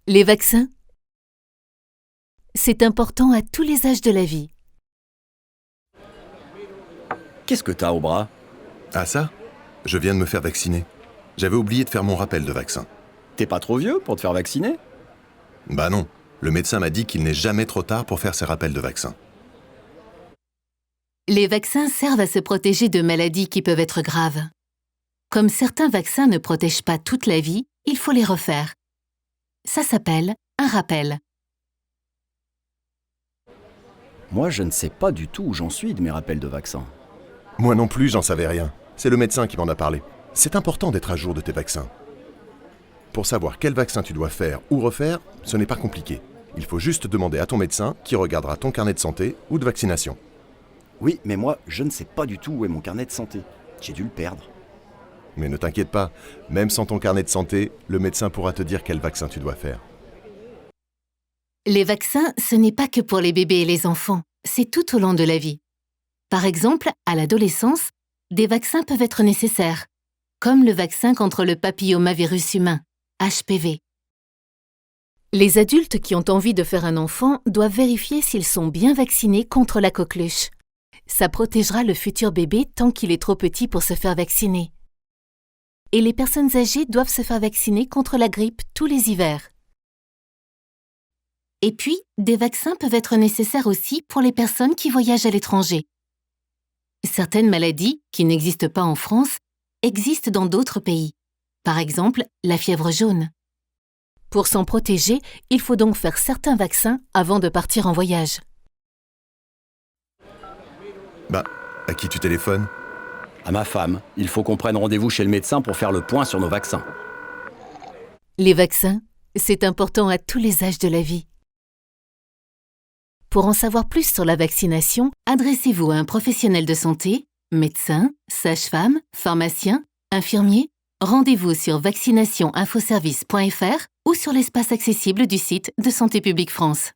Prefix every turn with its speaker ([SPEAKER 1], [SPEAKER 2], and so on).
[SPEAKER 1] Les vaccins, c'est important à tous les âges de la vie.
[SPEAKER 2] Qu'est-ce que t'as au bras?
[SPEAKER 3] Ah ça? Je viens de me faire vacciner. J'avais oublié de faire mon rappel de vaccin.
[SPEAKER 2] T'es pas trop vieux pour te faire vacciner?
[SPEAKER 3] Bah non, le médecin m'a dit qu'il n'est jamais trop tard pour faire ses rappels de vaccin.
[SPEAKER 1] Les vaccins servent à se protéger de maladies qui peuvent être graves. Comme certains vaccins ne protègent pas toute la vie, il faut les refaire. Ça s'appelle un rappel.
[SPEAKER 2] Moi, je ne sais pas du tout où j'en suis de mes rappels de vaccin.
[SPEAKER 3] Moi non plus, j'en savais rien. C'est le médecin qui m'en a parlé. C'est important d'être à jour de tes vaccins. Pour savoir quel vaccin tu dois faire ou refaire, ce n'est pas compliqué. Il faut juste demander à ton médecin qui regardera ton carnet de santé ou de vaccination.
[SPEAKER 2] Oui, mais moi, je ne sais pas du tout où est mon carnet de santé. J'ai dû le perdre.
[SPEAKER 3] Mais ne t'inquiète pas, même sans ton carnet de santé, le médecin pourra te dire quel vaccin tu dois faire.
[SPEAKER 1] Les vaccins, ce n'est pas que pour les bébés et les enfants, c'est tout au long de la vie. Par exemple, à l'adolescence, des vaccins peuvent être nécessaires, comme le vaccin contre le papillomavirus humain, HPV. Les adultes qui ont envie de faire un enfant doivent vérifier s'ils sont bien vaccinés contre la coqueluche. Ça protégera le futur bébé tant qu'il est trop petit pour se faire vacciner. Et les personnes âgées doivent se faire vacciner contre la grippe tous les hivers. Et puis, des vaccins peuvent être nécessaires aussi pour les personnes qui voyagent à l'étranger. Certaines maladies, qui n'existent pas en France, existent dans d'autres pays. Par exemple, la fièvre jaune. Pour s'en protéger, il faut donc faire certains vaccins avant de partir en voyage.
[SPEAKER 3] Bah, à qui tu téléphones?
[SPEAKER 2] À ma femme, il faut qu'on prenne rendez-vous chez le médecin pour faire le point sur nos vaccins.
[SPEAKER 1] Les vaccins, c'est important à tous les âges de la vie. Pour en savoir plus sur la vaccination, adressez-vous à un professionnel de santé, médecin, sage-femme, pharmacien, infirmier. Rendez-vous sur vaccinationinfoservice.fr ou sur l'espace accessible du site de Santé publique France.